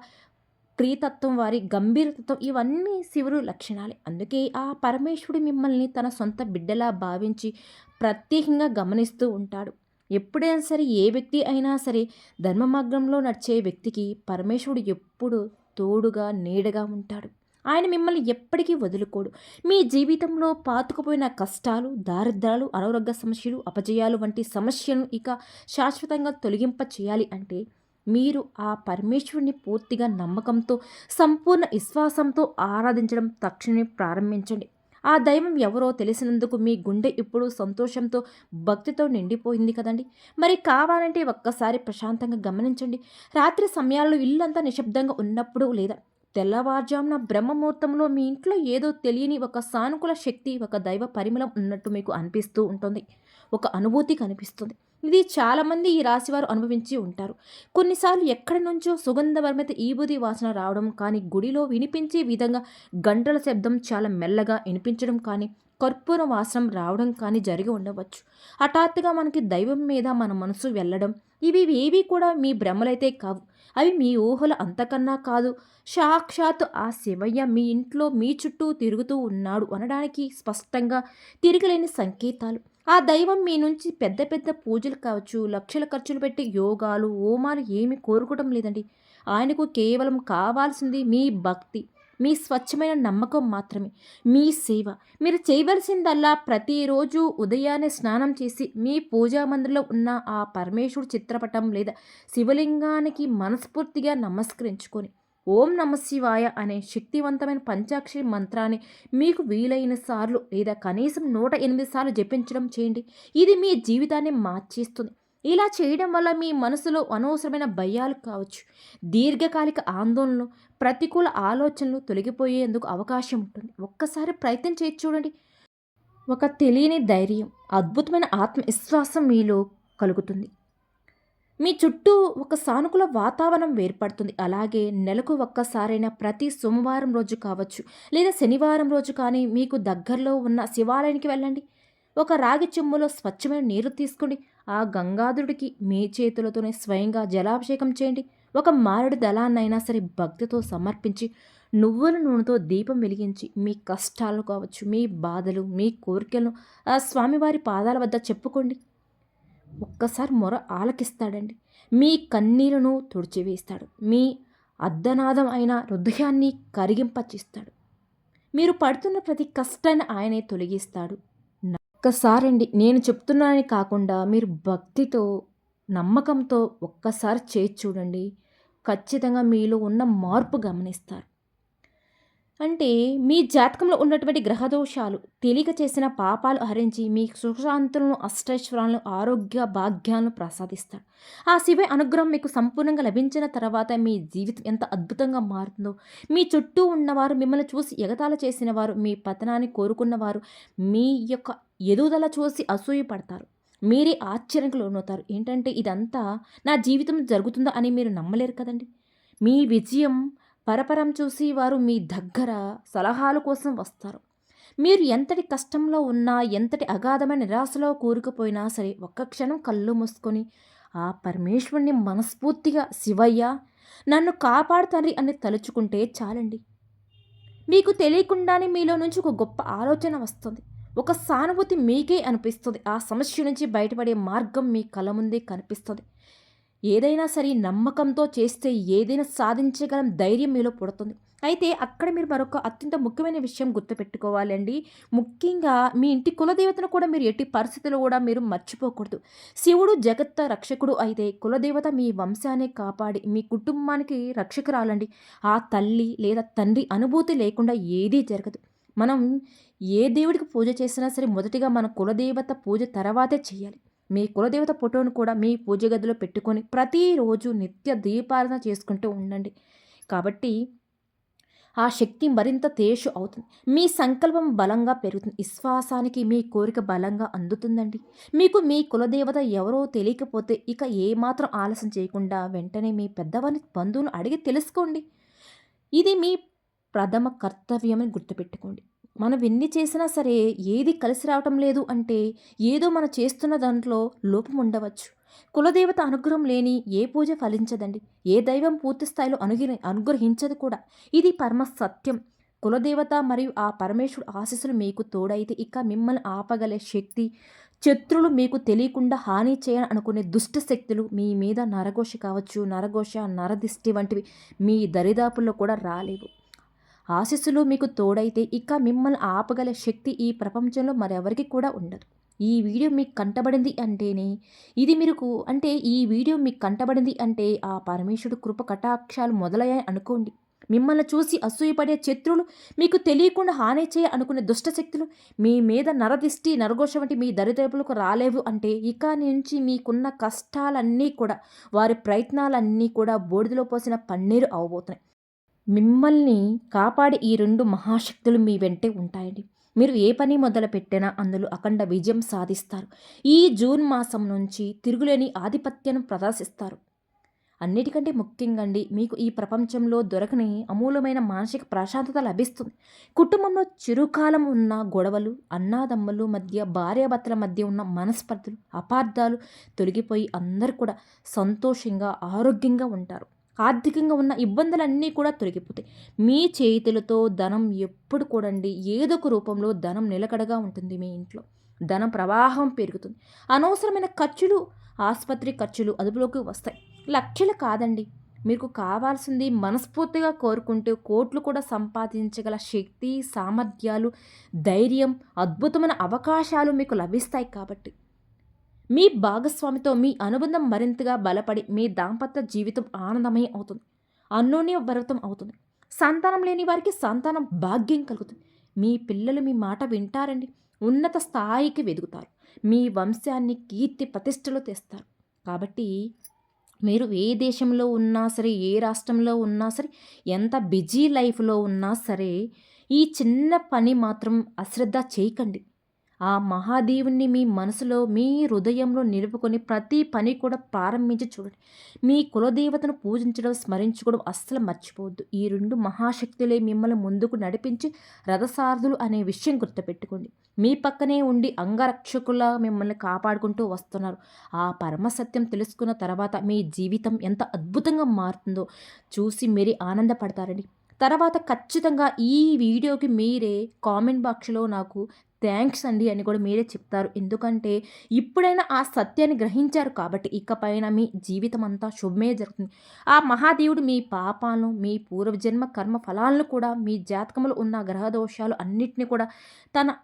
ప్రియతత్వం, వారి గంభీరతత్వం ఇవన్నీ శివుడు లక్షణాలే. అందుకే ఆ పరమేశ్వరుడు మిమ్మల్ని తన సొంత బిడ్డలా భావించి ప్రత్యేకంగా గమనిస్తూ ఉంటాడు. ఎప్పుడైనా సరే ఏ వ్యక్తి అయినా సరే ధర్మ మార్గంలో నడిచే వ్యక్తికి పరమేశ్వరుడు ఎప్పుడు తోడుగా నీడగా ఉంటాడు. ఆయన మిమ్మల్ని ఎప్పటికీ వదులుకోడు. మీ జీవితంలో పాతుకుపోయిన కష్టాలు, దారిద్రాలు, అనారోగ్య సమస్యలు, అపజయాలు వంటి సమస్యలను ఇక శాశ్వతంగా తొలగింప చేయాలి అంటే మీరు ఆ పరమేశ్వరుని పూర్తిగా నమ్మకంతో, సంపూర్ణ విశ్వాసంతో ఆరాధించడం తక్షణమే ప్రారంభించండి. ఆ దైవం ఎవరో తెలిసినందుకు మీ గుండె ఇప్పుడు సంతోషంతో, భక్తితో నిండిపోయింది కదండి. మరి కావాలంటే ఒక్కసారి ప్రశాంతంగా గమనించండి. రాత్రి సమయాల్లో ఇల్లంతా నిశ్శబ్దంగా ఉన్నప్పుడు లేదా తెల్లవారుజామున బ్రహ్మముహూర్తంలో మీ ఇంట్లో ఏదో తెలియని ఒక సానుకూల శక్తి, ఒక దైవ పరిమళం ఉన్నట్టు మీకు అనిపిస్తూ ఉంటుంది. ఒక అనుభూతి కనిపిస్తుంది. ఇది చాలామంది ఈ రాశివారు అనుభవించి ఉంటారు. కొన్నిసార్లు ఎక్కడి నుంచో సుగంధభరిత ఈబూది వాసన రావడం కానీ, గుడిలో వినిపించే విధంగా గంటల శబ్దం చాలా మెల్లగా వినిపించడం కానీ, కర్పూర వాసన రావడం కానీ జరిగి ఉండవచ్చు. హఠాత్తుగా మనకి దైవం మీద మన మనసు వెళ్ళడం, ఇవి ఏవి కూడా మీ భ్రమలైతే కావు. అవి మీ ఊహల అంతకన్నా కాదు. సాక్షాత్తు ఆ శివయ్య మీ ఇంట్లో మీ చుట్టూ తిరుగుతూ ఉన్నాడు అనడానికి స్పష్టంగా తిరగలేని సంకేతాలు. ఆ దైవం మీ నుంచి పెద్ద పెద్ద పూజలు కావచ్చు, లక్షల ఖర్చులు పెట్టి యోగాలు, హోమాలు ఏమి కోరుకోవడం లేదండి. ఆయనకు కేవలం కావాల్సింది మీ భక్తి, మీ స్వచ్ఛమైన నమ్మకం మాత్రమే, మీ సేవ. మీరు చేయవలసిందల్లా ప్రతిరోజు ఉదయాన్నే స్నానం చేసి మీ పూజా మందిరంలో ఉన్న ఆ పరమేశ్వరుడు చిత్రపటం లేదా శివలింగానికి మనస్ఫూర్తిగా నమస్కరించుకొని ఓం నమ శివాయ అనే శక్తివంతమైన పంచాక్షరి మంత్రాన్ని మీకు వీలైన సార్లు లేదా కనీసం 108 సార్లు జపించడం చేయండి. ఇది మీ జీవితాన్ని మార్చేస్తుంది. ఇలా చేయడం వల్ల మీ మనసులో అనవసరమైన భయాలు కావచ్చు, దీర్ఘకాలిక ఆందోళనలు, ప్రతికూల ఆలోచనలు తొలగిపోయేందుకు అవకాశం ఉంటుంది. ఒక్కసారి ప్రయత్నం చేసి చూడండి. ఒక తెలియని ధైర్యం, అద్భుతమైన ఆత్మవిశ్వాసం మీలో కలుగుతుంది. మీ చుట్టూ ఒక సానుకూల వాతావరణం ఏర్పడుతుంది. అలాగే నెలకు ఒక్కసారైనా ప్రతి సోమవారం రోజు కావచ్చు లేదా శనివారం రోజు కానీ మీకు దగ్గరలో ఉన్న శివాలయానికి వెళ్ళండి. ఒక రాగి చెంబులో స్వచ్ఛమైన నీరు తీసుకోండి. ఆ గంగాధరుడికి మీ చేతులతోనే స్వయంగా జలాభిషేకం చేయండి. ఒక మారేడు దళాన్నైనా సరే భక్తితో సమర్పించి నువ్వుల నూనెతో దీపం వెలిగించి మీ కష్టాలు కావచ్చు, మీ బాధలు, మీ కోరికలను ఆ స్వామివారి పాదాల వద్ద చెప్పుకోండి. ఒక్కసారి మొర ఆలకిస్తాడండి. మీ కన్నీరును తుడిచివేస్తాడు. మీ అర్ధనాదం అయిన హృదయాన్ని కరిగింపచేస్తాడు. మీరు పడుతున్న ప్రతి కష్టాన్ని ఆయనే తొలగిస్తాడు. ఒక్కసారండి, నేను చెప్తున్నానని కాకుండా మీరు భక్తితో, నమ్మకంతో ఒక్కసారి చేసి చూడండి. ఖచ్చితంగా మీలో ఉన్న మార్పు గమనిస్తారు. అంటే మీ జాతకంలో ఉన్నటువంటి గ్రహదోషాలు, తెలియక చేసిన పాపాలు హరించి మీ సుఖశాంతులను, అష్టైశ్వర్యాలను, ఆరోగ్య భాగ్యాలను ప్రసాదిస్తాడు. ఆ శివ అనుగ్రహం మీకు సంపూర్ణంగా లభించిన తర్వాత మీ జీవితం ఎంత అద్భుతంగా మారుతుందో, మీ చుట్టూ ఉన్నవారు, మిమ్మల్ని చూసి ఎగతాళి చేసిన వారు, మీ పతనాన్ని కోరుకున్నవారు మీ యొక్క ఎదుగుదల చూసి అసూయపడతారు. మీరే ఆశ్చర్యానికి లోనవుతారు. ఏంటంటే ఇదంతా నా జీవితం జరుగుతుందా అని మీరు నమ్మలేరు కదండి. మీ విజయం పరపరం చూసి వారు మీ దగ్గర సలహాల కోసం వస్తారు. మీరు ఎంతటి కష్టంలో ఉన్నా, ఎంతటి అగాధమైన నిరాశలో కూరుకుపోయినా సరే ఒక్క క్షణం కళ్ళు మూసుకొని ఆ పరమేశ్వరుని మనస్ఫూర్తిగా శివయ్య నన్ను కాపాడు తండ్రి అని తలుచుకుంటే చాలండి. మీకు తెలియకుండానే మీలో నుంచి ఒక గొప్ప ఆలోచన వస్తుంది. ఒక సానుభూతి మీకే అనిపిస్తుంది. ఆ సమస్య నుంచి బయటపడే మార్గం మీ కళ్ళ ముందే కనిపిస్తుంది. ఏదైనా సరే నమ్మకంతో చేస్తే ఏదైనా సాధించగలం ధైర్యం మీలో పుడుతుంది. అయితే అక్కడ మీరు మరొక అత్యంత ముఖ్యమైన విషయం గుర్తుపెట్టుకోవాలండి. ముఖ్యంగా మీ ఇంటి కులదేవతను కూడా మీరు ఎట్టి పరిస్థితుల్లో కూడా మీరు మర్చిపోకూడదు. శివుడు జగత్త రక్షకుడు అయితే కులదేవత మీ వంశాన్ని కాపాడి మీ కుటుంబానికి రక్షకురాలండి. ఆ తల్లి లేదా తండ్రి అనుభూతి లేకుండా ఏదీ జరగదు. మనం ఏ దేవుడికి పూజ చేసినా సరే మొదటిగా మన కులదేవత పూజ తర్వాతే చేయాలి. మీ కులదేవత ఫోటోను కూడా మీ పూజ గదిలో పెట్టుకొని ప్రతిరోజు నిత్య దీపారాధన చేసుకుంటూ ఉండండి. కాబట్టి ఆ శక్తి మరింత తేజు అవుతుంది. మీ సంకల్పం బలంగా పెరుగుతుంది. విశ్వాసానికి మీ కోరిక బలంగా అందుతుందండి. మీకు మీ కులదేవత ఎవరో తెలియకపోతే ఇక ఏమాత్రం ఆలస్యం చేయకుండా వెంటనే మీ పెద్దవారిని, బంధువులను అడిగి తెలుసుకోండి. ఇది మీ ప్రథమ కర్తవ్యమని గుర్తుపెట్టుకోండి. మనం ఎన్ని చేసినా సరే ఏది కలిసి రావటం లేదు అంటే ఏదో మనం చేస్తున్న దాంట్లో లోపం ఉండవచ్చు. కులదేవత అనుగ్రహం లేని ఏ పూజ ఫలించదండి. ఏ దైవం పూర్తి స్థాయిలో అనుగ్రహించదు కూడా. ఇది పరమ సత్యం. కులదేవత మరియు ఆ పరమేశ్వరుడు ఆశీస్సులు మీకు తోడైతే ఇక మిమ్మల్ని ఆపగలే శక్తి, శత్రులు మీకు తెలియకుండా హాని చేయాలని అనుకునే దుష్ట శక్తులు మీ మీద నరఘోష కావచ్చు, నరఘోష, నరదిష్టి వంటివి మీ దరిదాపుల్లో కూడా రాలేవు. ఆశీస్సులు మీకు తోడైతే ఇక మిమ్మల్ని ఆపగల శక్తి ఈ ప్రపంచంలో మరెవరికి కూడా ఉండదు. ఈ వీడియో మీకు కంటబడింది అంటేనే ఇది మీకు అంటే ఈ వీడియో మీకు కంటబడింది అంటే ఆ పరమేశ్వరుడు కృప కటాక్షాలు మొదలయ్యాయి అనుకోండి. మిమ్మల్ని చూసి అసూయపడే శత్రువులు, మీకు తెలియకుండా హాని చేయ అనుకునే దుష్టశక్తులు మీ మీద నరదిష్టి, నరఘోష వంటి మీ దరిదాపులకు రాలేవు అంటే ఇక నుంచి మీకున్న కష్టాలన్నీ కూడా, వారి ప్రయత్నాలన్నీ కూడా బూడిదలో పోసిన పన్నీరు అవబోతున్నాయి. మిమ్మల్ని కాపాడి ఈ 2 మహాశక్తులు మీ వెంటే ఉంటాయండి. మీరు ఏ పని మొదలుపెట్టినా అందులో అఖండ విజయం సాధిస్తారు. ఈ జూన్ మాసం నుంచి తిరుగులేని ఆధిపత్యాన్ని ప్రదర్శిస్తారు. అన్నిటికంటే ముఖ్యంగా అండి, మీకు ఈ ప్రపంచంలో దొరకని అమూల్యమైన మానసిక ప్రశాంతత లభిస్తుంది. కుటుంబంలో చిరుకాలం ఉన్న గొడవలు, అన్నాదమ్ముల మధ్య, భార్యాభర్తల మధ్య ఉన్న మనస్పర్ధలు, అపార్థాలు తొలగిపోయి అందరూ కూడా సంతోషంగా, ఆరోగ్యంగా ఉంటారు. ఆర్థికంగా ఉన్న ఇబ్బందులన్నీ కూడా తొలగిపోతాయి. మీ చేతులతో ధనం ఎప్పుడు కూడండి ఏదో ఒక రూపంలో ధనం నిలకడగా ఉంటుంది మీ ఇంట్లో. ధనం ప్రవాహం పెరుగుతుంది. అనవసరమైన ఖర్చులు, ఆసుపత్రి ఖర్చులు అదుపులోకి వస్తాయి. లక్షలు కాదండి. మీకు కావాల్సింది మనస్ఫూర్తిగా కోరుకుంటూ కోట్లు కూడా సంపాదించగల శక్తి, సామర్థ్యాలు, ధైర్యం, అద్భుతమైన అవకాశాలు మీకు లభిస్తాయి కాబట్టి. మీ భాగస్వామితో మీ అనుబంధం మరింతగా బలపడి మీ దాంపత్య జీవితం ఆనందమయం అవుతుంది. అన్యోన్యభరితం అవుతుంది. సంతానం లేని వారికి సంతానం భాగ్యం కలుగుతుంది. మీ పిల్లలు మీ మాట వింటారండి. ఉన్నత స్థాయికి వెదుగుతారు. మీ వంశాన్ని కీర్తి ప్రతిష్టలు తెస్తారు. కాబట్టి మీరు ఏ దేశంలో ఉన్నా సరే, ఏ రాష్ట్రంలో ఉన్నా సరే, ఎంత బిజీ లైఫ్‌లో ఉన్నా సరే, ఈ చిన్న పని మాత్రం అశ్రద్ధ చేయకండి. ఆ మహాదేవుణ్ణి మీ మనసులో, మీ హృదయంలో నిలుపుకొని ప్రతి పని కూడా ప్రారంభించి చూడండి. మీ కులదేవతను పూజించడం, స్మరించుకోవడం అస్సలు మర్చిపోవద్దు. ఈ 2 మహాశక్తులే మిమ్మల్ని ముందుకు నడిపించి రథసారథులు అనే విషయం గుర్తుపెట్టుకోండి. మీ పక్కనే ఉండి అంగరక్షకులా మిమ్మల్ని కాపాడుకుంటూ వస్తున్నారు. ఆ పరమసత్యం తెలుసుకున్న తర్వాత మీ జీవితం ఎంత అద్భుతంగా మారుతుందో చూసి మీరే ఆనందపడతారండి. తర్వాత ఖచ్చితంగా ఈ వీడియోకి మీరే కామెంట్ బాక్స్‌లో నాకు థ్యాంక్స్ అండి అని కూడా మీరే చెప్తారు. ఎందుకంటే ఇప్పుడైనా ఆ సత్యాన్ని గ్రహించారు కాబట్టి ఇకపైన మీ జీవితం అంతా శుభమే జరుగుతుంది. ఆ మహాదేవుడు మీ పాపాలను, మీ పూర్వజన్మ కర్మ ఫలాలను కూడా, మీ జాతకంలో ఉన్న గ్రహ దోషాలు అన్నిటిని కూడా తన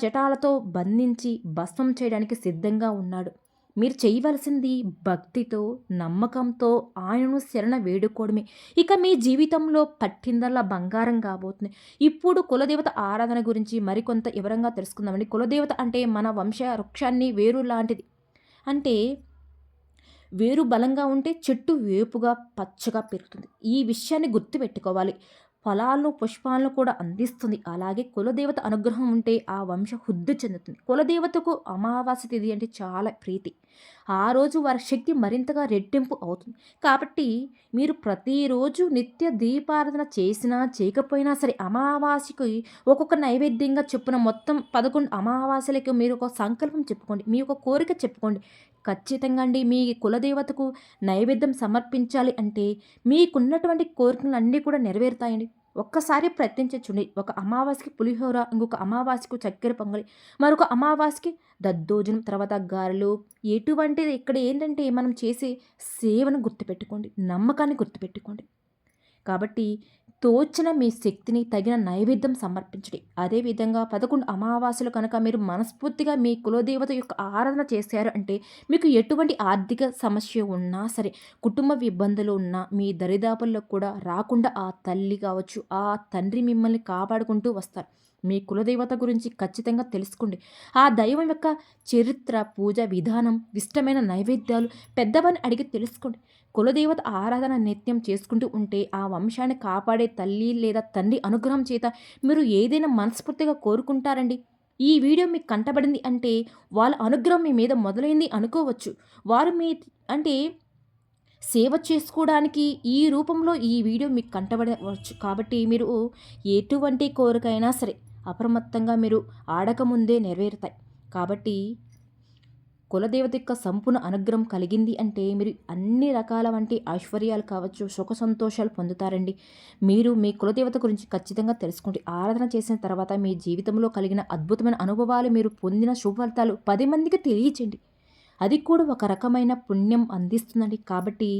జటాలతో బంధించి భస్మం చేయడానికి సిద్ధంగా ఉన్నాడు. మీరు చేయవలసింది భక్తితో, నమ్మకంతో ఆయనను శరణ వేడుకోవడమే. ఇక మీ జీవితంలో పట్టిందల్లా బంగారం కాబోతుంది. ఇప్పుడు కులదేవత ఆరాధన గురించి మరికొంత వివరంగా తెలుసుకుందామండి. కులదేవత అంటే మన వంశ వృక్షాన్ని వేరు లాంటిది. అంటే వేరు బలంగా ఉంటే చెట్టు వేపుగా పచ్చగా పెరుగుతుంది. ఈ విషయాన్ని గుర్తుపెట్టుకోవాలి. ఫలాలను, పుష్పాలను కూడా అందిస్తుంది. అలాగే కులదేవత అనుగ్రహం ఉంటే ఆ వంశం వృద్ధి చెందుతుంది. కులదేవతకు అమావాస్య తిథి అంటే చాలా ప్రీతి. ఆ రోజు వారి శక్తి మరింతగా రెట్టింపు అవుతుంది. కాబట్టి మీరు ప్రతిరోజు నిత్య దీపారాధన చేసినా, చేయకపోయినా సరే అమావాస్యకి ఒక్కొక్క నైవేద్యంగా చొప్పున మొత్తం 11 అమావాస్యలకి మీరు ఒక సంకల్పం చెప్పుకోండి. మీ యొక్క కోరిక చెప్పుకోండి. ఖచ్చితంగా అండి మీ కులదేవతకు నైవేద్యం సమర్పించాలి అంటే మీకున్నటువంటి కోరికలన్నీ కూడా నెరవేరుతాయండి. ఒక్కసారి ప్రయత్నించి చూడండి. ఒక అమావాస్యకి పులిహోర, ఇంకొక అమావాస్యకు చక్కెర పొంగలి, మరొక అమావాస్యకి దద్దోజనం, తర్వాత గారెలు. ఎటువంటిది ఇక్కడ ఏంటంటే మనం చేసే సేవను గుర్తుపెట్టుకోండి. నమ్మకాన్ని గుర్తుపెట్టుకోండి. కాబట్టి తోచిన మీ శక్తిని తగిన నైవేద్యం సమర్పించండి. అదేవిధంగా 11 అమావాస్యలు కనుక మీరు మనస్ఫూర్తిగా మీ కులదేవత యొక్క ఆరాధన చేశారు అంటే మీకు ఎటువంటి ఆర్థిక సమస్య ఉన్నా సరే, కుటుంబ ఇబ్బందులు ఉన్నా మీ దరిదాపుల్లో కూడా రాకుండా ఆ తల్లి కావచ్చు, ఆ తండ్రి మిమ్మల్ని కాపాడుకుంటూ వస్తారు. మీ కులదేవత గురించి ఖచ్చితంగా తెలుసుకోండి. ఆ దైవం యొక్క చరిత్ర, పూజ విధానం, ఇష్టమైన నైవేద్యాలు పెద్దవారిని అడిగి తెలుసుకోండి. కులదేవత ఆరాధన నిత్యం చేసుకుంటూ ఉంటే ఆ వంశాన్ని కాపాడే తల్లి లేదా తండ్రి అనుగ్రహం చేత మీరు ఏదైనా మనస్ఫూర్తిగా కోరుకుంటారండి. ఈ వీడియో మీకు కంటబడింది అంటే వాళ్ళ అనుగ్రహం మీ మీద మొదలైంది అనుకోవచ్చు. వారు మీ అంటే సేవ చేసుకోవడానికి ఈ రూపంలో ఈ వీడియో మీకు కంటబడవచ్చు. కాబట్టి మీరు ఎటువంటి కోరికైనా సరే అప్రమత్తంగా మీరు ఆడకముందే నెరవేరుతాయి. కాబట్టి కులదేవత యొక్క సంపూర్ణ అనుగ్రహం కలిగింది అంటే మీరు అన్ని రకాల వంటి ఐశ్వర్యాలు కావచ్చు, సుఖ సంతోషాలు పొందుతారండి. మీరు మీ కులదేవత గురించి ఖచ్చితంగా తెలుసుకోండి. ఆరాధన చేసిన తర్వాత మీ జీవితంలో కలిగిన అద్భుతమైన అనుభవాలు, మీరు పొందిన శుభ ఫలితాలు 10 మందికి తెలియచేయండి. అది కూడా ఒక రకమైన పుణ్యం అందిస్తుందండి. కాబట్టి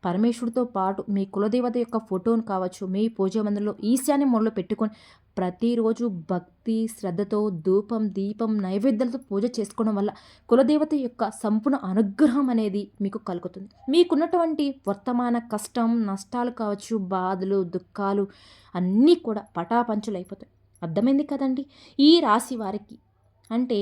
పరమేశ్వరుడితో పాటు మీ కులదేవత యొక్క ఫోటోను కావచ్చు, మీ పూజా మందిరంలో ఈశాన్య మూలలో పెట్టుకొని ప్రతిరోజు భక్తి శ్రద్ధతో ధూపం, దీపం, నైవేద్యాలతో పూజ చేసుకోవడం వల్ల కులదేవత యొక్క సంపూర్ణ అనుగ్రహం అనేది మీకు కలుగుతుంది. మీకున్నటువంటి వర్తమాన కష్టం, నష్టాలు కావచ్చు, బాధలు, దుఃఖాలు అన్నీ కూడా పటాపంచులైపోతాయి. అర్థమైంది కదండి. ఈ రాశి వారికి అంటే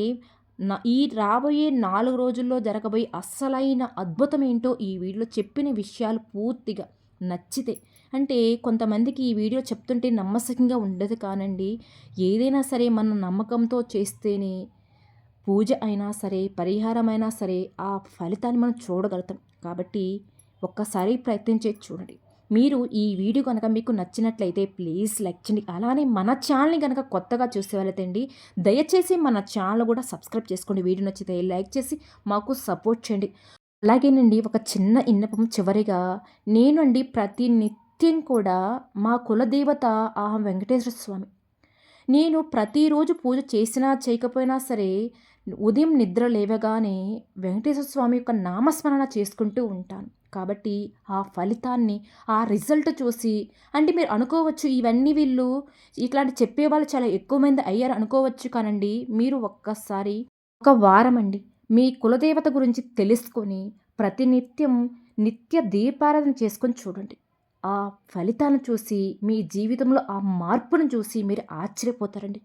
ఈ రాబోయే 4 రోజుల్లో జరగబోయే అస్సలైన అద్భుతం ఏంటో ఈ వీడియోలో చెప్పిన విషయాలు పూర్తిగా నచ్చితే అంటే కొంతమందికి ఈ వీడియో చెప్తుంటే నమ్మశకంగా ఉండదు కానండి. ఏదైనా సరే మన నమ్మకంతో చేస్తేనే పూజ అయినా సరే, పరిహారమైనా సరే ఆ ఫలితాన్ని మనం చూడగలుగుతాం. కాబట్టి ఒక్కసారి ప్రయత్నించి చూడండి. మీరు ఈ వీడియో గనక మీకు నచ్చినట్లయితే ప్లీజ్ లైక్ చేయండి. అలానే మన ఛానల్‌ని గనక కొత్తగా చూసేవాళ్ళైతే అండి, దయచేసి మన ఛానల్ గూడా సబ్స్క్రైబ్ చేసుకోండి. వీడియో నచ్చితే లైక్ చేసి మాకు సపోర్ట్ చేయండి. అలాగేనండి ఒక చిన్న ఇన్నపం చివరిగా నేనండి ప్రతి నిత్యం కూడా మా కులదేవత ఆ వెంకటేశ్వర స్వామి. నేను ప్రతిరోజు పూజ చేసినా, చేయకపోయినా సరే, ఉదయం నిద్ర లేవగానే వెంకటేశ్వర స్వామి యొక్క నామస్మరణ చేసుకుంటూ ఉంటాను. కాబట్టి ఆ ఫలితాన్ని, ఆ రిజల్ట్ చూసి అంటే మీరు అనుకోవచ్చు ఇవన్నీ వీళ్ళు ఇట్లాంటి చెప్పేవాళ్ళు చాలా ఎక్కువ మంది అయ్యారు అనుకోవచ్చు కానండి. మీరు ఒక్కసారి ఒక వారమండి మీ కులదేవత గురించి తెలుసుకొని ప్రతినిత్యం నిత్య దీపారాధన చేసుకొని చూడండి. ఆ ఫలితాలను చూసి మీ జీవితంలో ఆ మార్పును చూసి మీరు ఆశ్చర్యపోతారండి.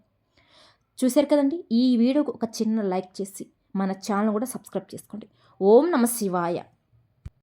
చూశారు కదండీ! ఈ వీడియోకి ఒక చిన్న లైక్ చేసి మన ఛానల్ కూడా సబ్స్క్రైబ్ చేసుకోండి. ఓం నమ శివాయ.